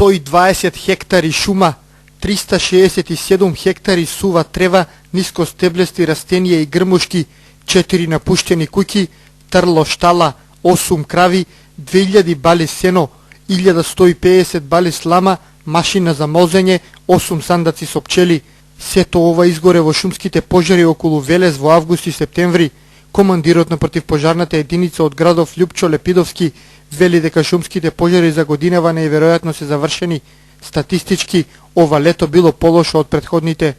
120 хектари шума, 367 хектари сува трева, нискостеблести растенија и грмушки, 4 напуштени куќи, трло штала, 8 крави, 2000 бали сено, 1150 бали слама, машина за мозење, 8 сандаци со пчели. Сето ова изгоре во шумските пожари околу Велес во август и септември. Командирот на противпожарната единица од градов Љупчо Лепидовски вели дека шумските пожари за годинава неверојатно се завршени. Статистички, ова лето било полошо од претходните.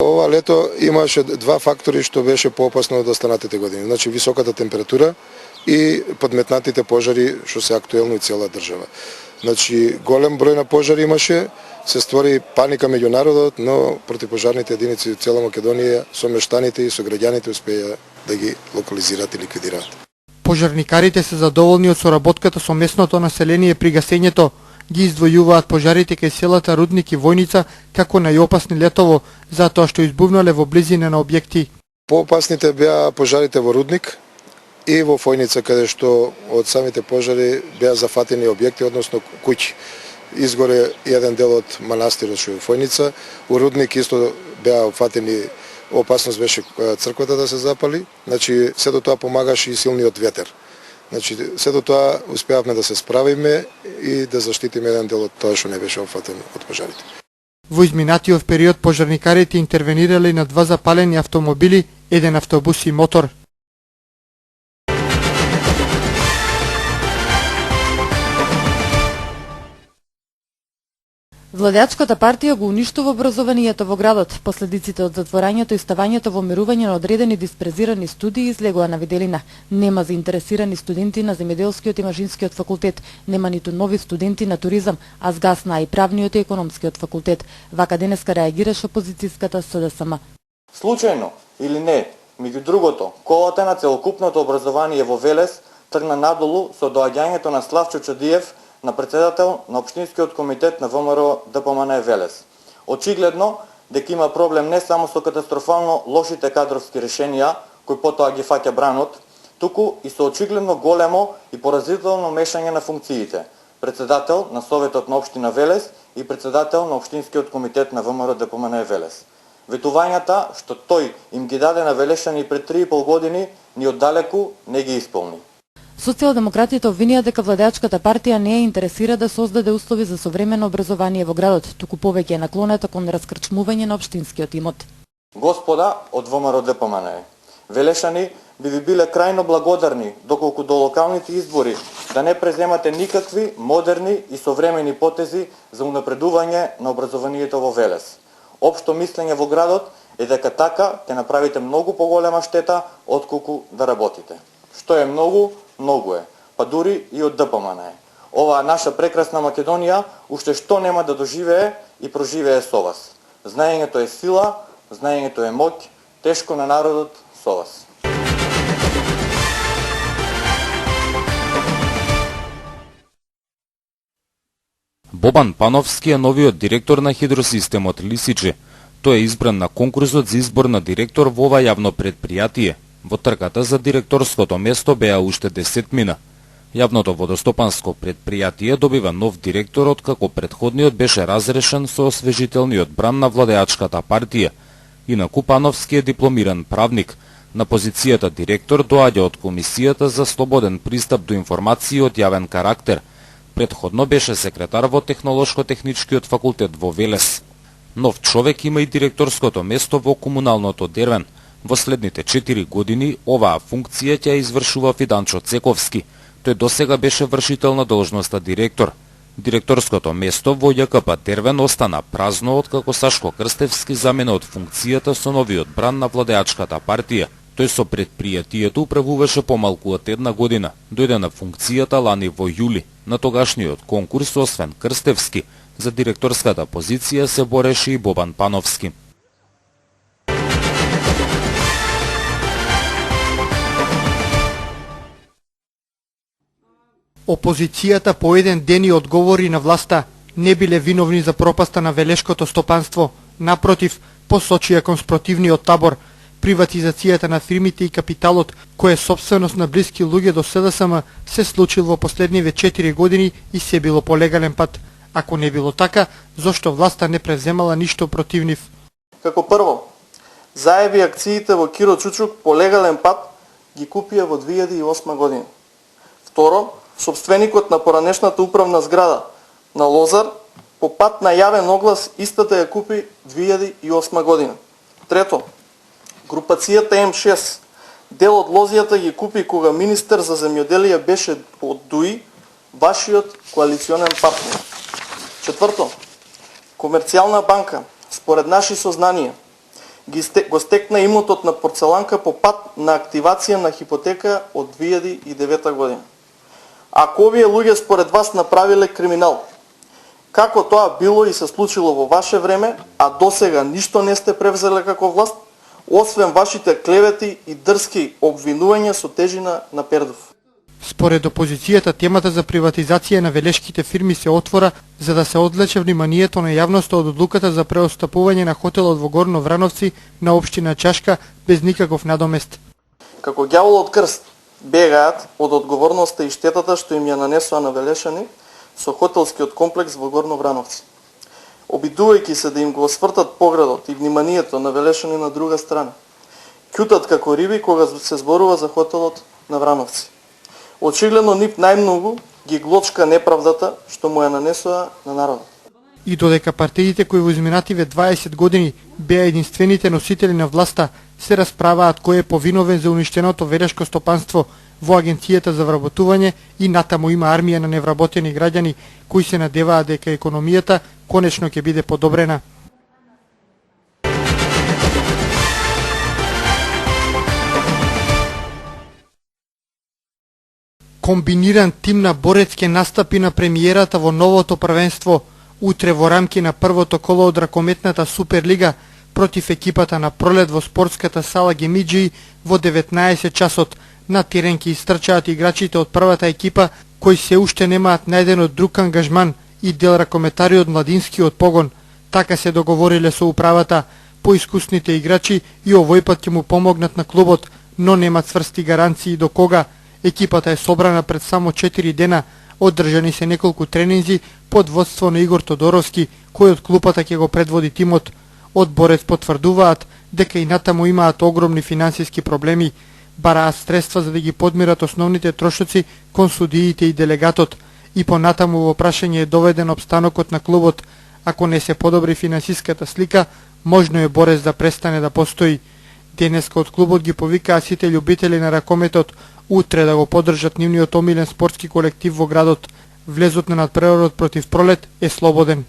Ова лето имаше два фактори што беше поопасно од останатите години. Значи високата температура и подметнатите пожари што се актуелни во цела држава. Значи голем број на пожари имаше, се створи паника меѓу народот, но противпожарните единици во цела Македонија со мештаните и со граѓаните успеа да ги локализираат и ликвидираат. Пожарникарите се задоволни од соработката со местното население при гасењето. Ги издвојуваат пожарите кај селата Рудник и Војница како најопасни летово, затоа што избувнале во близина на објекти. Поопасните беа пожарите во Рудник и во Војница, каде што од самите пожари беа зафатени објекти, односно куќи. Изгоре еден дел од манастирот што е во Војница, во Рудник исто беа опфатени, опасност беше црквата да се запали, значи сето тоа помагаше и силниот ветер. Значи сето тоа успеавме да се справиме и да заштитиме еден дел од тоа што не беше опфатен од пожарите. Во изминатиот период пожарникарите интервенирале на 2 запалени автомобили, еден автобус и мотор. Владеачката партија го уништува образованието во градот. Последиците од затворањето и ставањето во мирување на одредени диспрезирани студии излегува на виделина. Нема заинтересирани студенти на земјоделскиот и машинскиот факултет, нема ниту нови студенти на туризам, а згасна и правниот и економскиот факултет. Вака денеска реагираше опозицијската СДСМ. Случајно или не, меѓу другото, колата на целокупното образование во Велес тргна надолу со доаѓањето на Славчо Чадиев на председател на Општинскиот комитет на ВМРО ДПМН Велес. Очигледно дека има проблем не само со катастрофално лошите кадровски решенија, кои потоа ги фаќа бранот, туку и со очигледно големо и поразително мешање на функциите. Председател на Советот на Општина Велес и председател на Општинскиот комитет на ВМРО ДПМН Велес. Ветувањата што тој им ги даде на велешани пред 3,5 години, ни оддалеку не ги исполни. Социјалдемократите обвинија дека владеачката партија не е интересира да создаде услови за современо образование во градот, туку повеќе е наклонета кон раскрчмување на општинскиот имот. Господа од ВМРО ДПМН, велешани би ви биле крајно благодарни доколку до локалните избори да не преземате никакви модерни и современи потези за унапредување на образованието во Велес. Општо мислење во градот е дека така ќе направите многу поголема штета отколку да работите. Што е многу, многу е, па дури и од ДПМН. Оваа наша прекрасна Македонија уште што нема да доживее и проживее со вас. Знаењето е сила, знаењето е моќ, тешко на народот со вас. Бобан Пановски е новиот директор на хидросистемот Лисиче. Тој е избран на конкурсот за избор на директор во ова јавно предпријатие. Во трката за директорското место беа уште 10 мина. Јавното водостопанско предпријатие добива нов директор откако претходниот беше разрешен со освежителниот бран на владеачката партија. Инаку Пановски е дипломиран правник. На позицијата директор доаѓа од Комисијата за слободен пристап до информации од јавен карактер. Претходно беше секретар во Технолошко-техничкиот факултет во Велес. Нов човек има и директорското место во комуналното Дервен. Во следните 4 години оваа функција ќе извршува Фиданчо Цековски. Тој досега беше вршител на должноста директор. Директорското место во ЈКП Дервен остана празно откако Сашко Крстевски замена од функцијата со новиот бран на владеачката партија. Тој со предпријатието управуваше помалку од 1 година. Дојде на функцијата лани во јули. На тогашниот конкурс, освен Крстевски, за директорската позиција се бореше и Бобан Пановски. Опозицијата по еден ден и одговори на власта. Не биле виновни за пропаста на велешкото стопанство. Напротив, посочија кон спротивниот табор. Приватизацијата на фирмите и капиталот, кој е собственост на блиски луѓе до СДСМ, се случил во последниве 4 години и се било по легален пат. Ако не било така, зошто власта не преземала ништо против нив? Како прво, заеби акциите во Киро Чучук по легален пат ги купија во 2008 година. Второ, собственикот на поранешната управна зграда на Лозар по пат на јавен оглас истата ја купи 2008 година. Трето, групацијата М6 дел од лозијата ги купи кога министер за земјоделие беше од ДУИ, вашиот коалиционен партнер. Четврто, Комерцијална банка, според наши сознанија, го стекна имотот на Порцеланка по пат на активација на хипотека од 2009 година. Ако овие луѓе според вас направиле криминал, како тоа било и се случило во ваше време, а досега ништо не сте превзеле како власт, освен вашите клевети и дрски обвинувања со тежина на пердов? Според опозицијата, темата за приватизација на велешките фирми се отвора за да се одлече вниманието на јавноста од одлуката за преостапување на хотелот во Горно Врановци на општина Чашка без никаков надомест. Како ѓаволот крст бегаат од одговорноста и штетата што им ја нанесоа на велешани со хотелскиот комплекс во Горно Врановци, обидувајќи се да им го освртат поградот и вниманието на велешани на друга страна. Ќутат како риби кога се зборува за хотелот на Врановци. Очигледно нив најмногу ги глочка неправдата што му ја нанесоа на народот. И додека партиите кои во изминативе 20 години беа единствените носители на власта, се расправаат кој е повиновен за уништеното велешко стопанство во Агенцијата за вработување и натаму има армија на невработени граѓани кои се надеваат дека економијата конечно ќе биде подобрена. Комбиниран тим на борец ќе настапи на премиерата во новото првенство утре во рамки на првото коло од ракометната Суперлига против екипата на Пролет во спортската сала Гемиџи во 19 часот. На терен ќе истрчаат играчите од првата екипа кои се уште немаат најден од друг ангажман и дел ракометари од младинскиот погон. Така се договориле со управата. Поискусните играчи и овој пат ќе му помогнат на клубот, но нема цврсти гаранции до кога. Екипата е собрана пред само 4 дена, одржани се неколку тренинзи под водство на Игор Тодоровски, кој од клупата ќе го предводи тимот. Од борец потврдуваат дека и натаму имаат огромни финансиски проблеми, бараат средства за да ги подмират основните трошоци кон судиите и делегатот. И понатаму во прашање е доведен обстанокот на клубот. Ако не се подобри финансиската слика, можно е борец да престане да постои. Денеска од клубот ги повикаа сите љубители на ракометот утре да го поддржат нивниот омилен спортски колектив во градот. Влезот на надпреварот против Пролет е слободен.